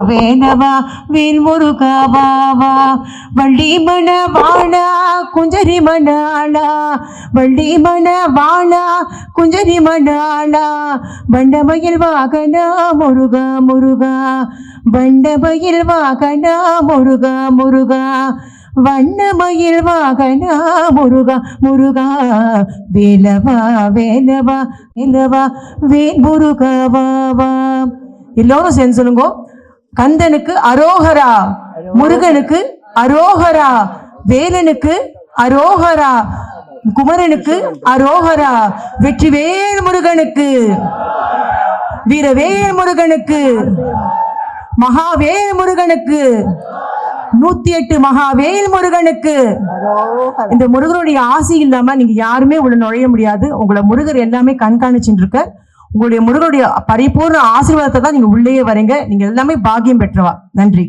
வேலவா வேல் முருகா வா வா. வள்ளி மண வாழா குஞ்சரி மணாளா, வள்ளி மண வாழா குஞ்சரி மணாளா, வண்டமயில் வாகனா முருகா முருகா, வண்டமயில் வாகனா முருகா முருகா, வண்ணமயில் வாகனா முருகா முருகா, வேலவா வேலவா வேலவா வேல் முருகா வா வா. எல்லோரும் சேர்ந்து சொல்லுங்க. கந்தனுக்கு அரோகரா, முருகனுக்கு அரோகரா, வேலனுக்கு அரோகரா, குமரனுக்கு அரோகரா, வெற்றிவேல் முருகனுக்கு, வீரவேல் முருகனுக்கு, மகாவேல் முருகனுக்கு, 108 மகாவேல் முருகனுக்கு. இந்த முருகனுடைய ஆசி இல்லாம நீங்க யாருமே உள்ள நுழைய முடியாது. உங்களை முருகர் எல்லாமே கண்காணிச்சுட்டு இருக்க. உங்களுடைய முருகனுடைய பரிபூர்ண ஆசீர்வாதத்தை தான் நீங்க உள்ளே வரீங்க. நீங்க எல்லாமே பாக்கியம் பெற்றவா. நன்றி.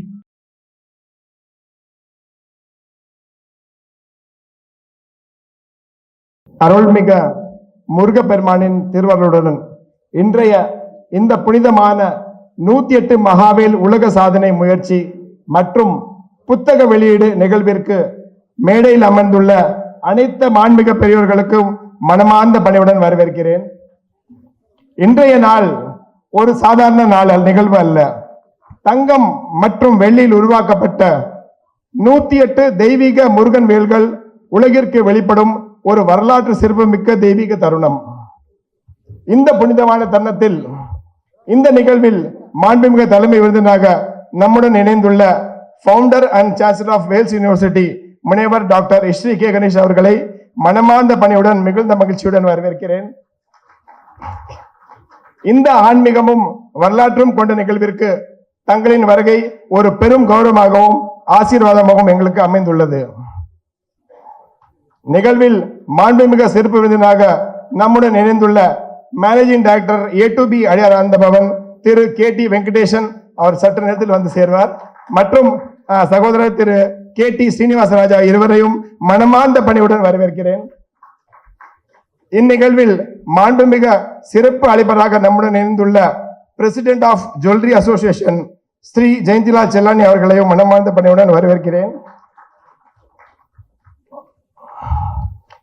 அருள்மிக முருகப்பெருமானின் திருவருளுடன் இன்றைய இந்த புனிதமான 108 மகாவேல் உலக சாதனை முயற்சி மற்றும் புத்தக வெளியீடு நிகழ்விற்கு மேடையில் அமர்ந்துள்ள அனைத்து மாண்புமிகு பெரியோர்களுக்கும் மனமார்ந்த பணிவுடன் வரவேற்கிறேன். இன்றைய நாள் ஒரு சாதாரண நாள் நிகழ்வு அல்ல. தங்கம் மற்றும் வெள்ளியில் உருவாக்கப்பட்ட 108 தெய்வீக முருகன் வேல்கள் உலகிற்கு வெளிப்படும் ஒரு வரலாற்று சிறப்புமிக்க தெய்வீக தருணம். இந்த புனிதமான தருணத்தில் இந்த நிகழ்வில் மாண்புமிகு தலைமை விருந்தினராக நம்முடன் இணைந்துள்ள founder and chancellor of Vels university முனைவர் டாக்டர் ஸ்ரீ கே கணேஷ் அவர்களை மனமார்ந்த பணியுடன் மிகுந்த மகிழ்ச்சியுடன் வரவேற்கிறேன். இந்த ஆன்மீகமும் வரலாற்றும் கொண்ட நிகழ்விற்கு தங்களின் வருகை ஒரு பெரும் கௌரவமாகவும் ஆசீர்வாதமாகவும் எங்களுக்கு அமைந்துள்ளது. நிகழ்வில் மாண்புமிகு சிறப்பு விருந்தினராக நம்முடன் இணைந்துள்ள மேனேஜிங் டைரக்டர் A2B அடியாரானந்த பவன் திரு KT வெங்கடேசன் அவர் சற்று நேரத்தில் வந்து சேர்வார். மற்றும் சகோதரர் திரு KT ஸ்ரீனிவாசராஜா இருவரையும் மனமார்ந்த பணியுடன் வரவேற்கிறேன். இந்நிகழ்வில் மாண்புமிக சிறப்பு அழைப்பராக நம்முடன் இணைந்துள்ள president of jewellery association Shri Jayantilal Chellani அவர்களையும் மனமார்ந்த பணியுடன் வரவேற்கிறேன்.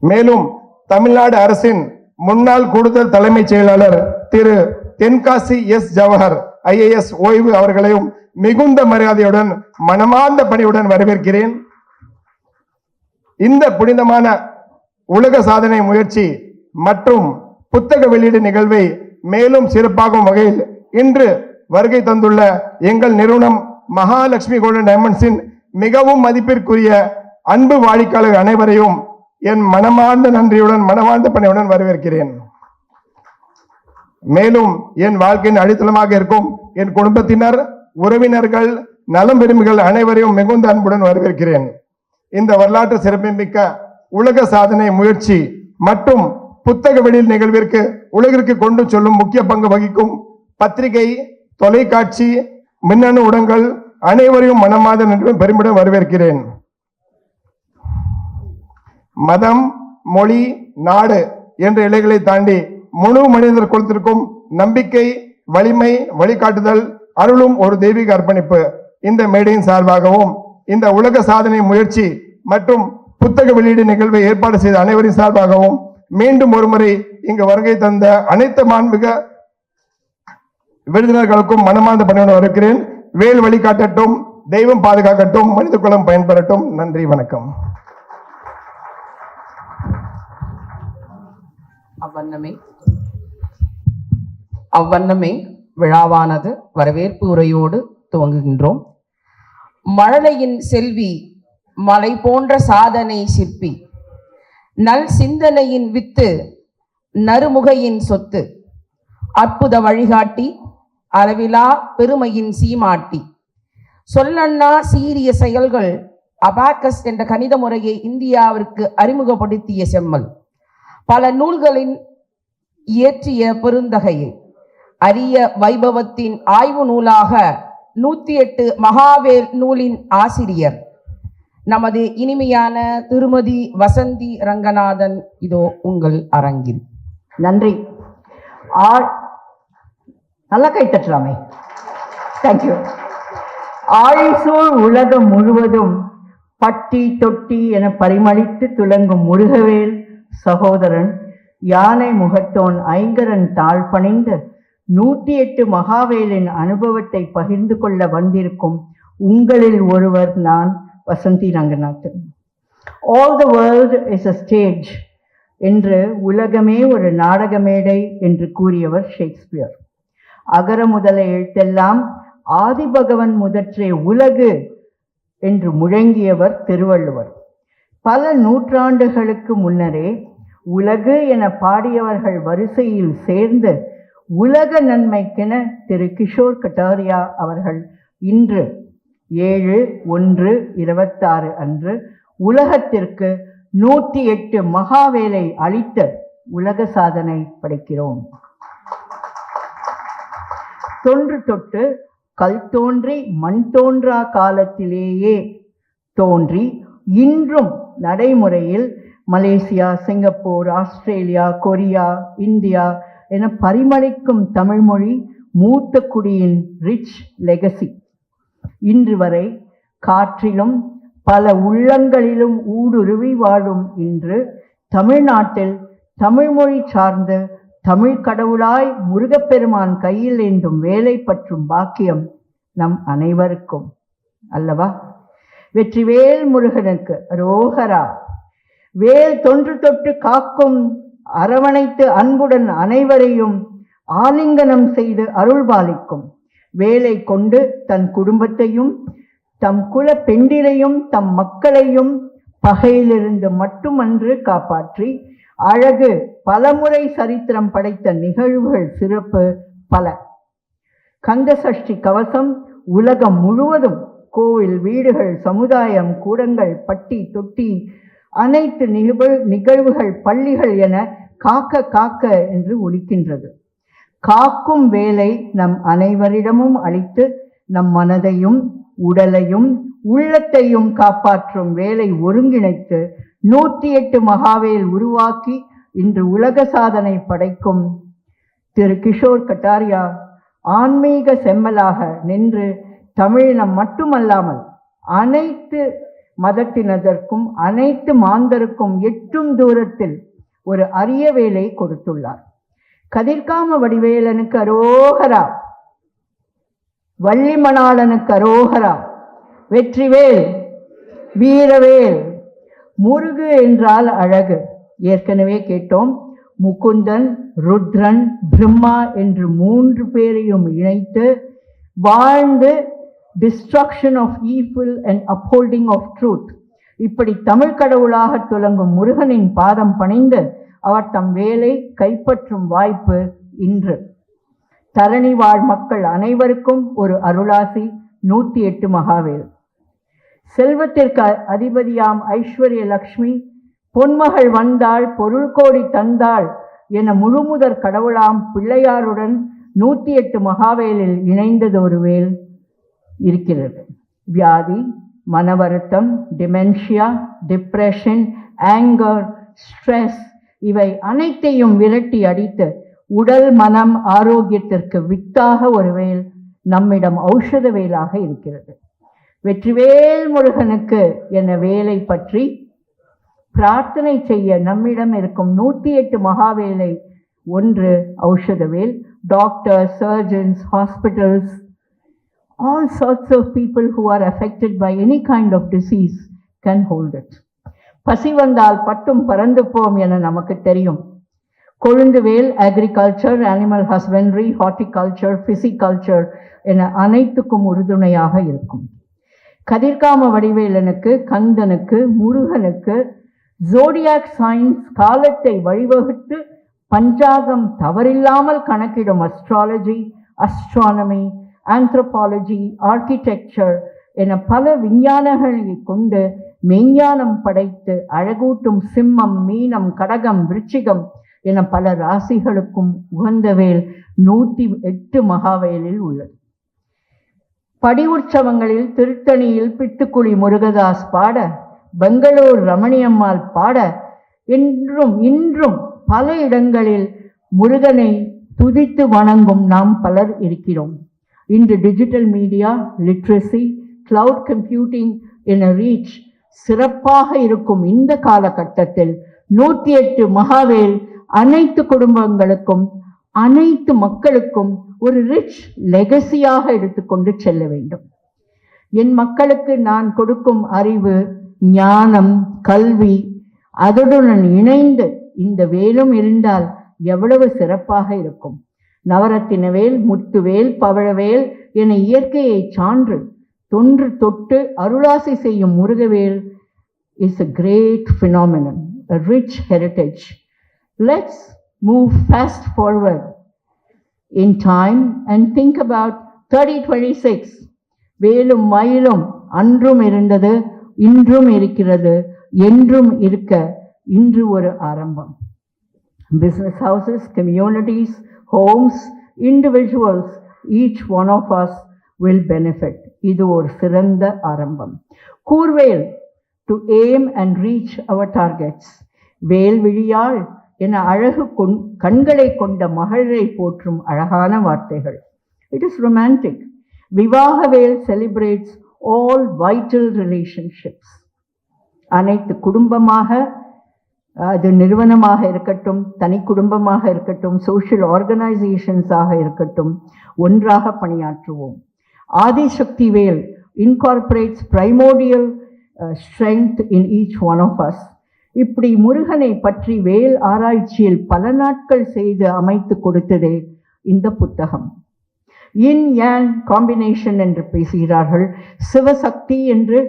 மேலும் தமிழ்நாடு அரசின் முன்னாள் கூடுதல் தலைமைச் செயலாளர் திரு தென்காசி எஸ் ஜவஹர் IAS ஓய்வு அவர்களையும் மிகுந்த மரியாதையுடன் மனமார்ந்த பணியுடன் வரவேற்கிறேன். இந்த புனிதமான உலக சாதனை முயற்சி மற்றும் புத்தக வெளியீடு நிகழ்வை மேலும் சிறப்பாகும் வகையில் இன்று வருகை தந்துள்ள எங்கள் நிறுவனம் மகாலட்சுமி கோல்டன் டைமண்ட்ஸின் மிகவும் மதிப்பிற்குரிய அன்பு வாடிக்கையாளர் அனைவரையும் என் மனமார்ந்த நன்றியுடன் மனமார்ந்த பணியுடன் வரவேற்கிறேன். மேலும் என் வாழ்க்கையின் அடித்தளமாக இருக்கும் என் குடும்பத்தினர், உறவினர்கள், நலம் விரும்பிகள் அனைவரையும் மிகுந்த அன்புடன் வரவேற்கிறேன். இந்த வரலாற்று சிறப்புமிக்க உலக சாதனை முயற்சி மற்றும் புத்தக வெளியீடு நிகழ்விற்கு உலகிற்கு கொண்டு செல்லும் முக்கிய பங்கு வகிக்கும் பத்திரிகை, தொலைக்காட்சி, மின்னணு ஊடகங்கள் அனைவரையும் மனமார்ந்த நன்றியுடன் பெருமிடம் வரவேற்கிறேன். மதம், மொழி, நாடு என்ற இலைகளை தாண்டி முழு மனிதர் குலத்திற்கும் நம்பிக்கை, வலிமை, வழிகாட்டுதல் அருளும் ஒரு தெய்வீக அர்ப்பணிப்பு. இந்த மேடையின் சார்பாகவும் இந்த உலக சாதனை முயற்சி மற்றும் புத்தக வெளியீடு நிகழ்வை ஏற்பாடு செய்த அனைவரின் சார்பாகவும் மீண்டும் ஒருமுறை இங்கு வருகை தந்த அனைத்து மாண்புமிகு விருந்தினர்களுக்கும் மனமார்ந்த பணியுடன் இருக்கிறேன். வேல் வழிகாட்டட்டும், தெய்வம் பாதுகாக்கட்டும், மனித குலம் பயன்பெறட்டும். நன்றி, வணக்கம். அவ்வண்ணமே விழாவானது வரவேற்பு உரையோடு துவங்குகின்றோம். மழலையின் செல்வி, மலை போன்ற சாதனை சிற்பி, நல் சிந்தனையின் வித்து, நறுமுகையின் சொத்து, அற்புத வழிகாட்டி, அளவிலா பெருமையின் சீமாட்டி, சொல்லண்ணா சீரிய செயல்கள், அபாக்கஸ் என்ற கணித முறையை இந்தியாவிற்கு அறிமுகப்படுத்திய செம்மல், பல நூல்களின் இயற்றிய பெருந்தகையை, அரிய வைபவத்தின் ஆய்வு நூலாக 108 மகாவேல் நூலின் ஆசிரியர் நமது இனிமையான திருமதி வசந்தி ரங்கநாதன் இதோ உங்கள் அரங்கில். நன்றி. நல்லா கை தட்டலாமே. தேங்க்யூ. ஆழிசூழ் உலகம் முழுவதும் பட்டி தொட்டி என பரிமளித்து துலங்கும் முருகவேல் சகோதரன் யானை முகத்தோன் ஐங்கரன் தாழ் பணிந்து 108 மகாவேலின் அனுபவத்தை பகிர்ந்து கொள்ள வந்திருக்கும் உங்களில் ஒருவர் நான் Vasanthi Ranganathan. All the world is a stage என்று உலகமே ஒரு நாடக மேடை என்று கூறியவர் ஷேக்ஸ்பியர். அகர முதல எழுத்தெல்லாம் ஆதிபகவன் முதற்றே உலகு என்று முழங்கியவர் திருவள்ளுவர். பல நூற்றாண்டுகளுக்கு முன்னரே உலகு என பாடியவர்கள் வரிசையில் சேர்ந்து உலக நன்மைக்கென திரு கிஷோர் கட்டாரியா அவர்கள் இன்று 7/1/26 அன்று உலகத்திற்கு 108 மகாவேலை அளித்த உலக சாதனை படைக்கிறோம். தொன்று தொட்டு கல் தோன்றி மண் தோன்றா காலத்திலேயே தோன்றி இன்றும் நடைமுறையில் Malaysia, Singapore, Australia, Korea, India என பரிமளிக்கும் தமிழ்மொழி மூத்த குடியின் ரிச் லெகசி. இன்று வரை காற்றிலும் பல உள்ளங்களிலும் ஊடுருவி வாழும் இன்று தமிழ்நாட்டில் தமிழ்மொழி சார்ந்த தமிழ் கடவுளாய் முருகப்பெருமான் கையில் ஏந்தும் வேலை பற்றும் பாக்கியம் நம் அனைவருக்கும் அல்லவா? வெற்றிவேல் முருகனுக்கு அரோகரா. வேல் தொன்று தொட்டு காக்கும் அரவணைத்து அன்புடன் அனைவரையும் ஆலிங்கனம் செய்து அருள்பாலிக்கும் வேலை கொண்டு தன் குடும்பத்தையும் தம் குல பெண்டிரையும் தம் மக்களையும் பகையிலிருந்து மட்டுமன்று காப்பாற்றி அழகு பலமுறை சரித்திரம் படைத்த நிகழ்வுகள் சிறப்பு பல. கந்த சஷ்டி கவசம் உலகம் முழுவதும் கோவில், வீடுகள், சமுதாயம், கூடங்கள், பட்டி தொட்டி அனைத்து நிகழ்வுகள், பள்ளிகள் என காக்க காக்க என்று ஒலிக்கின்றது. காக்கும் வேலை நம் அனைவரிடமும் அளித்து நம் மனதையும் உடலையும் உள்ளத்தையும் காப்பாற்றும் வேலை ஒருங்கிணைத்து 108 மகாவேல் உருவாக்கி இன்று உலக சாதனை படைக்கும் திரு கிஷோர் கட்டாரியா ஆன்மீக செம்மலாக நின்று தமிழினம் மட்டுமல்லாமல் அனைத்து மதத்தினதற்கும் அனைத்து மாந்தருக்கும் எட்டும் தூரத்தில் ஒரு அரிய வேலை கொடுத்துள்ளார். கதிர்காம வடிவேலனுக்கு அரோகரா, வள்ளிமணாளனுக்கு அரோகரா, வெற்றிவேல், வீரவேல். முருகு என்றால் அழகு. ஏற்கனவே கேட்டோம். முகுந்தன், ருத்ரன், பிரம்மா என்று 3 பேரையும் இணைத்து வாழ்ந்து destruction of evil and upholding of truth. இப்படி தமிழ் கடவுளாக துலங்கும் முருகனின் பாதம் பணிந்து அவர் தம் வேலை கைப்பற்றும் வாய்ப்பு இன்று. தரணி வாழ் மக்கள் அனைவருக்கும் ஒரு அருளாசி 108 மகாவேல். செல்வத்திற்கு அதிபதியாம் ஐஸ்வர்ய லக்ஷ்மி பொன்மகள் வந்தாள் பொருள் கோடி தந்தாள் என முழுமுதற் கடவுளாம் பிள்ளையாருடன் 108 மகாவேலில் இணைந்தது ஒரு வேல் இருக்கிறது. வியாதி, மன வருத்தம், டிமென்ஷியா, டிப்ரெஷன், ஆங்கர், ஸ்ட்ரெஸ் இவை அனைத்தையும் விரட்டி அடித்து உடல் மனம் ஆரோக்கியத்திற்கு வித்தாக ஒரு வேல் நம்மிடம் ஔஷத வேலாக இருக்கிறது. வெற்றிவேல் முருகனுக்கு என வேலை பற்றி பிரார்த்தனை செய்ய நம்மிடம் இருக்கும் 108 மகாவேலை. ஒன்று ஔஷதவேல். Doctors, surgeons, hospitals, all sorts of people who are affected by any kind of disease can hold it. பசி வந்தால் பட்டும் பறந்து போம் என நமக்கு தெரியும். கொழுந்துவேல் agriculture, animal husbandry, horticulture, pisciculture என அனைத்துக்கும் உறுதுணையாக இருக்கும். கதிர்காம வடிவேலனுக்கு, கந்தனுக்கு, முருகனுக்கு ஜோடியாக் சயின்ஸ் காலத்தை வழிவகுத்து பஞ்சாகம் தவறில்லாமல் கணக்கிடும் அஸ்ட்ராலஜி, அஸ்ட்ரானமி, ஆந்த்ரோபாலஜி, ஆர்கிடெக்சர் என பல விஞ்ஞானங்களை கொண்டு மெய்ஞானம் படைத்து அழகூட்டும் சிம்மம், மீனம், கடகம், விருச்சிகம் என பல ராசிகளுக்கும் உகந்த வேல் 108 மகாவேலில் உள்ளது. படி உற்சவங்களில் திருத்தணியில் பிட்டுக்குழி முருகதாஸ் பாட, பெங்களூர் ரமணியம்மாள் பாட, இன்றும் பல இடங்களில் முருகனை துதித்து வணங்கும் நாம் பலர் இருக்கிறோம். இன்று digital media literacy, cloud computing என ரீச் சிறப்பாக இருக்கும் இந்த காலகட்டத்தில் 108 மகாவேல் அனைத்து குடும்பங்களுக்கும் அனைத்து மக்களுக்கும் ஒரு ரிச் லெகசியாக எடுத்துக்கொண்டு செல்ல வேண்டும். என் மக்களுக்கு நான் கொடுக்கும் அறிவு, ஞானம், கல்வி, அதுடன் இணைந்து இந்த வேலும் இருந்தால் எவ்வளவு சிறப்பாக இருக்கும். நவரத்தின வேல், முத்துவேல், பவழவேல் என இயற்கையை சான்று தொன்று தொட்டு அருளாசி செய்யும் Murugavel is a great phenomenon, a rich heritage. Let's move fast forward in time and think about 3026. வேலும் மயிலும் அன்றும் இருந்தது, இன்றும் இருக்கிறது, என்றும் இருக்க இன்று ஒரு ஆரம்பம். Business houses, communities, homes, individuals, each one of us will benefit. இது ஒரு சிறந்த ஆரம்பம். கூர்வேல் to aim and reach our targets. வேல் விழியாள் என அழகு கண்களை கொண்ட மகளிரை போற்றும் அழகான வார்த்தைகள். It is romantic. விவாகவேல் celebrates all vital relationships. அனைத்து குடும்பமாக, அது நிறுவனமாக இருக்கட்டும், தனி குடும்பமாக இருக்கட்டும், சோஷியல் ஆர்கனைசேஷன்ஸாக இருக்கட்டும், ஒன்றாக பணியாற்றுவோம். ஆதிசக்தி வேல் incorporates primordial strength in each one of us. இப்படி முருகனை பற்றி வேல் ஆராய்ச்சியில் பல நாட்கள் செய்து அமைத்து கொடுத்ததே இந்த புத்தகம். இன் யான் காம்பினேஷன் என்று பேசுகிறார்கள். சிவசக்தி என்று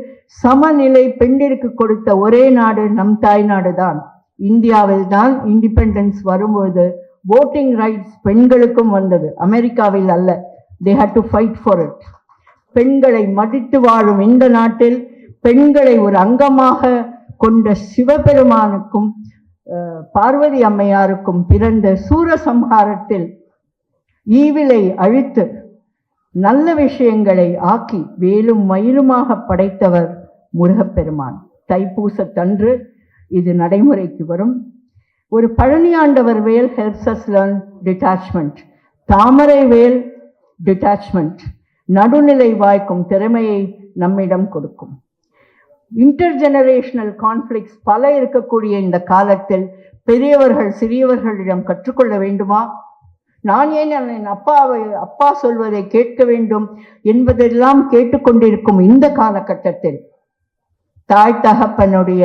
சமநிலை பெண்டிற்கு கொடுத்த ஒரே நாடு நம் தாய்நாடு தான். இந்தியாவில் தான் இண்டிபெண்டன்ஸ் வரும்போது voting ரைட்ஸ் பெண்களுக்கும் வந்தது, அமெரிக்காவில் அல்ல. they had to fight for it. பெண்களை மதித்து வாழும் இந்த நாட்டில் பெண்களை ஒரு அங்கமாக கொண்ட சிவபெருமானுக்கும் பார்வதி அம்மையாருக்கும் பிறந்த சூரசம்ஹாரத்தில் ஈவிலை அழித்து நல்ல விஷயங்களை ஆக்கி வேலும் மயிலுமாக படைத்தவர் முருகப்பெருமான். தைப்பூசத்தன்று இது நடைமுறைக்கு வரும். ஒரு பழனியாண்டவர் வேல் helps us learn detachment. தாமரை வேல் detachment, நடுநிலை வாய்க்கும் திறமையை நம்மிடம் கொடுக்கும். இன்டர்ஜெனரேஷனல் கான்ஃப்ளிக்ட்ஸ் பல இருக்கக்கூடிய இந்த காலத்தில் பெரியவர்கள் சிறியவர்களிடம் கற்றுக்கொள்ள வேண்டுமா? நான் ஏன் என் அப்பா சொல்வதை கேட்க வேண்டும் என்பதெல்லாம் கேட்டுக்கொண்டிருக்கும் இந்த காலகட்டத்தில் தாய் தகப்பனுடைய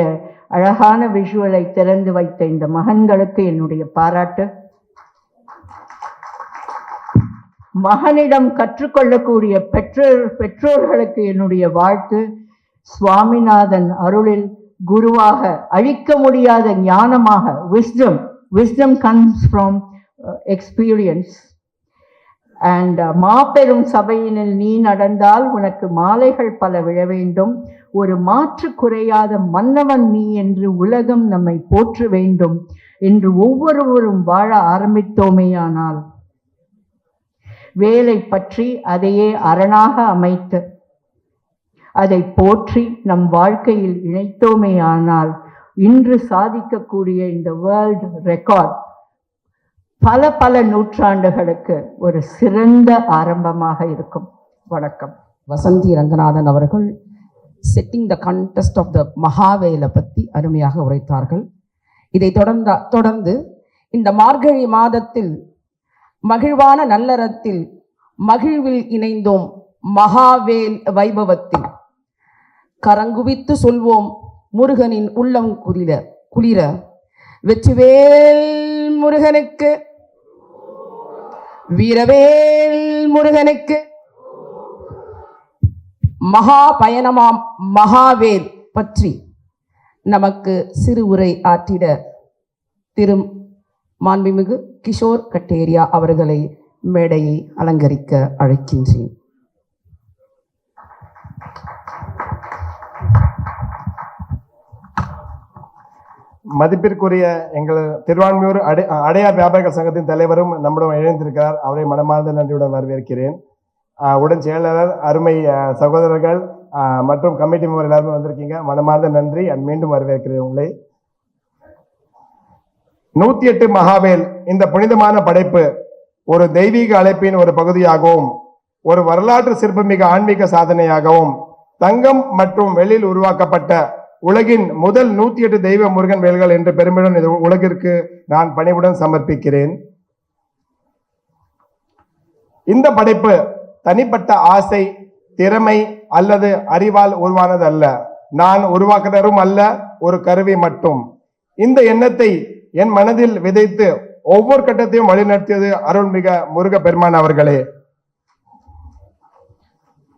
அழகான விஷுவலை திறந்து வைத்த இந்த மகன்களுக்கு என்னுடைய பாராட்டு. மகனிடம் கற்றுக்கொள்ளக்கூடிய பெற்றோர்களுக்கு என்னுடைய வாழ்த்து. சுவாமிநாதன் அருளில் குருவாக அழிக்க முடியாத ஞானமாக wisdom comes from experience. and மாபெரும் சபையினில் நீ நடந்தால் உனக்கு மாலைகள் பல விழ வேண்டும். ஒரு மாற்று குறையாத மன்னவன் நீ என்று உலகம் நம்மை போற்ற வேண்டும் என்று ஒவ்வொருவரும் வாழ ஆரம்பித்தோமேயானால், வேலை பற்றி அதையே அரணாக அமைத்து அதை போற்றி நம் வாழ்க்கையில் இணைத்தோமேயானால், இன்று சாதிக்கக்கூடிய இந்த வேர்ல்ட் ரெக்கார்ட் பல நூற்றாண்டுகளுக்கு ஒரு சிறந்த ஆரம்பமாக இருக்கும். வணக்கம். வசந்தி ரங்கநாதன் அவர்கள் setting the context of the மகாவேலை பற்றி அருமையாக உரைத்தார்கள். இதை தொடர்ந்து இந்த மார்கழி மாதத்தில் மகிழ்வான நல்லறத்தில் மகிழ்வில் இணைந்தோம் மகாவேல் வைபவத்தில் கரங்குவித்து சொல்வோம் முருகனின் உள்ளம் குளிர வெற்றிவேல் முருகனுக்கு, வீரவேல் முருகனுக்கு. மகா பயணமாம் மகாவேல் பற்றி நமக்கு சிறு உரை ஆற்றிட திரு மாண்புமிகு கிஷோர் கட்டேரியா அவர்களை மேடையை அலங்கரிக்க அழைக்கின்றேன். மதிப்பிற்குரிய எங்கள் திருவான்மியூர் அடையார் வியாபாரிகள் சங்கத்தின் தலைவரும் நம்முடன் இணைந்திருக்கிறார். அவரை மனமார்ந்த நன்றியுடன் வரவேற்கிறேன். உடன் செயலாளர், அருமை சகோதரர்கள் மற்றும் கமிட்டி மெம்பர் எல்லாருமே வந்திருக்கீங்க. மனமார்ந்த நன்றி. மீண்டும் வரவேற்கிறேன் உங்களை. 108 மகாவேல் இந்த புனிதமான படைப்பு ஒரு தெய்வீக அழைப்பின் ஒரு பகுதியாகவும் ஒரு வரலாற்று சிறப்புமிகு ஆன்மீக சாதனையாகவும் தங்கம் மற்றும் வெள்ளியில் உருவாக்கப்பட்ட உலகின் முதல் 108 தெய்வ முருகன் வேல்கள் என்ற பெருமையுடன் இது உலகிற்கு நான் பணிவுடன் சமர்ப்பிக்கிறேன். இந்த படைப்பு தனிப்பட்ட ஆசை, திறமை அல்லது அறிவால் உருவானது அல்ல. நான் உருவாக்குனரும் அல்ல, ஒரு கருவி மட்டும். இந்த எண்ணத்தை என் மனதில் விதைத்து ஒவ்வொரு கட்டத்தையும் வழிநடத்தியது அருள்மிக முருகப்பெருமான் அவர்களே.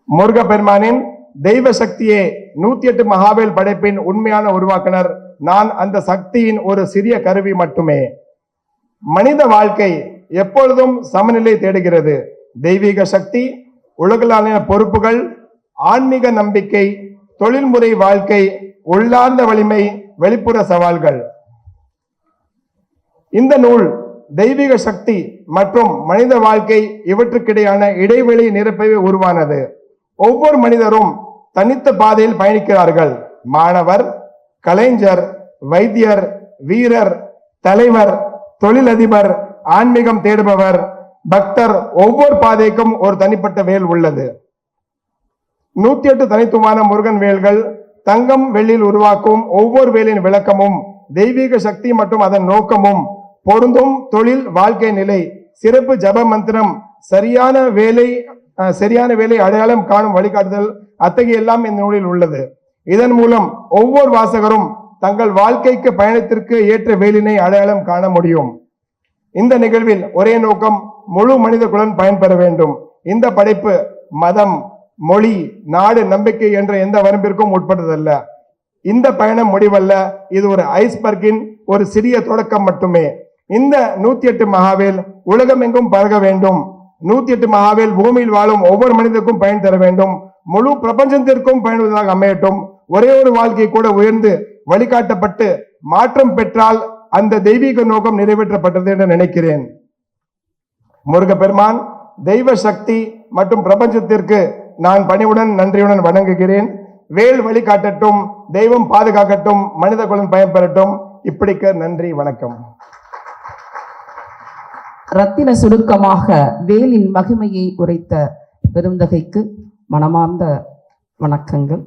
முருகப்பெருமானின் தெய்வ சக்தியே 108 மகாவேல் படைப்பின் உண்மையான உருவாக்குனர். நான் அந்த சக்தியின் ஒரு சிறிய கருவி மட்டுமே. மனித வாழ்க்கை எப்பொழுதும் சமநிலை தேடுகிறது. தெய்வீக சக்தி, உலகளாவிய பொறுப்புகள், ஆன்மீக நம்பிக்கை, தொழில்முறை வாழ்க்கை, உள்ளார்ந்த வலிமை, வெளிப்புற சவால்கள். இந்த நூல் தெய்வீக சக்தி மற்றும் மனித வாழ்க்கை இவற்றுக்கிடையான இடைவெளி நிரப்பவே உருவானது. ஒவ்வொரு மனிதரும் தனித்த பாதையில் பயணிக்கிறார்கள். மாணவர், கலைஞர், வைத்தியர், வீரர், தலைவர், தொழிலதிபர், ஆன்மீகம் தேடுபவர், பக்தர், ஒவ்வொரு பாதைக்கும் ஒரு தனிப்பட்ட வேல் உள்ளது. 108 தனித்துவமான முருகன் வேல்கள், தங்கம் வெள்ளியில் உருவாக்கும் ஒவ்வொரு வேலின் விளக்கமும், தெய்வீக சக்தி மற்றும் அதன் நோக்கமும், பொருந்தும் தொழில் வாழ்க்கை நிலை, சிறப்பு ஜப மந்திரம், சரியான வேலை அடையாளம் காணும் வழிகாட்டுதல், அத்தகைய எல்லாம் இந்த நூலில் உள்ளது. இதன் மூலம் ஒவ்வொரு வாசகரும் தங்கள் வாழ்க்கைக்கு பயணத்திற்கு ஏற்ற வேலினை அடையாளம் காண முடியும். இந்த நிகழ்வில் ஒரே நோக்கம், முழு மனித குலம் பயன்பெற வேண்டும். இந்த படைப்பு மதம், மொழி, நாடு, நம்பிக்கை என்ற எந்த வரம்பிற்கும் உட்பட்டதல்ல. இந்த பயணம் முடிவல்ல, இது ஒரு ஐஸ்பர்கின் ஒரு சிறிய தொடக்கம் மட்டுமே. இந்த 108 மகாவேல் உலகமெங்கும் பரக வேண்டும். 108 மகாவேல் பூமியில் வாழும் ஒவ்வொரு மனிதருக்கும் பயன் தர வேண்டும். முழு பிரபஞ்சத்திற்கும் பயனுள்ளதாக அமையட்டும். ஒரே ஒரு வாழ்க்கை கூட உயர்ந்து வழிகாட்டப்பட்டு மாற்றம் பெற்றால் அந்த தெய்வீக நோக்கம் நிறைவேற்றப்பட்டது என்று நினைக்கிறேன். முருகப்பெருமான், தெய்வ சக்தி மற்றும் பிரபஞ்சத்திற்கு நான் பணிவுடன் நன்றியுடன் வணங்குகிறேன். வேல் வழிகாட்டட்டும், தெய்வம் பாதுகாக்கட்டும், மனித குலம் பயன்பெறட்டும். இப்படிக்க நன்றி, வணக்கம். ரத்தின சுருக்கமாக வேலின் மகிமையை உரைத்த பெருந்தகைக்கு மனமார்ந்த வணக்கங்கள்.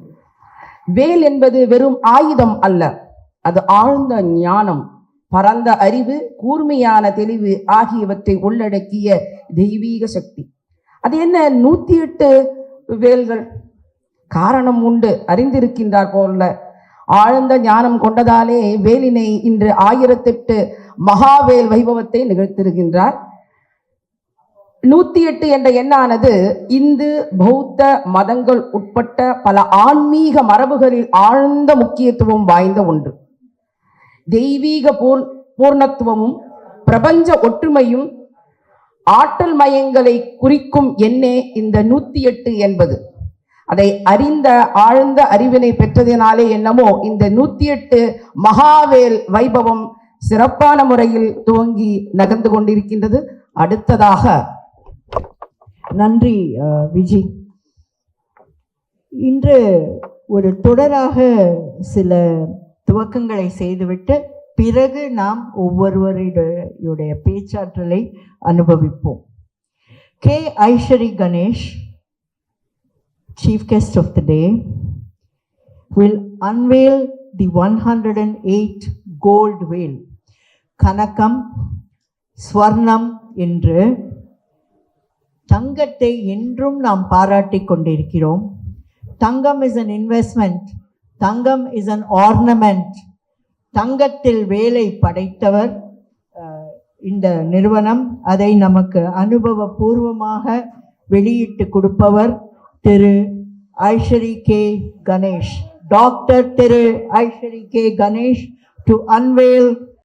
வேல் என்பது வெறும் ஆயுதம் அல்ல, அது ஆழ்ந்த ஞானம், பரந்த அறிவு, கூர்மையான தெளிவு ஆகியவற்றை உள்ளடக்கிய தெய்வீக சக்தி. அது என்ன 108 வேல்கள்? காரணம் உண்டு, அறிந்திருக்கின்றார் போல. ஆழ்ந்த ஞானம் கொண்டதாலே வேலினை இன்று 1008 மகாவேல் வைபவத்தை நிகழ்த்திருக்கின்றார். 108 என்ற எண்ணானது இந்து, பௌத்த மதங்கள் உட்பட்ட பல ஆன்மீக மரபுகளில் ஆழ்ந்த முக்கியத்துவம் வாய்ந்த ஒன்று. தெய்வீக பூர்ணத்துவமும் பிரபஞ்ச ஒற்றுமையும் ஆற்றல் மயங்களை குறிக்கும் எண்ணே இந்த 108 என்பது. அதை அறிந்த ஆழ்ந்த அறிவினை பெற்றதினாலே என்னமோ இந்த 108 மகாவேல் வைபவம் சிறப்பான முறையில் துவங்கி நகர்ந்து கொண்டிருக்கின்றது. அடுத்ததாக நன்றி விஜி. இன்று ஒரு தொடராக சில துவக்கங்களை செய்துவிட்டு பிறகு நாம் ஒவ்வொருவருடைய பேச்சாற்றலை அனுபவிப்போம். K. Ishari Ganesh, Chief guest of the day, will unveil the 108 gold whale. கனகம், ஸ்வர்ணம் என்று தங்கத்தை என்றும் நாம் பாராட்டிக் கொண்டிருக்கிறோம். தங்கம் is an investment, Thangam is an ornament. தங்கத்தில் வேலை படைத்தவர் இந்த நிறுவனம். அதை நமக்கு அனுபவபூர்வமாக வெளியிட்டு கொடுப்பவர் Thiru Aishwari K Ganesh, doctor Thiru Aishwari K Ganesh, to unveil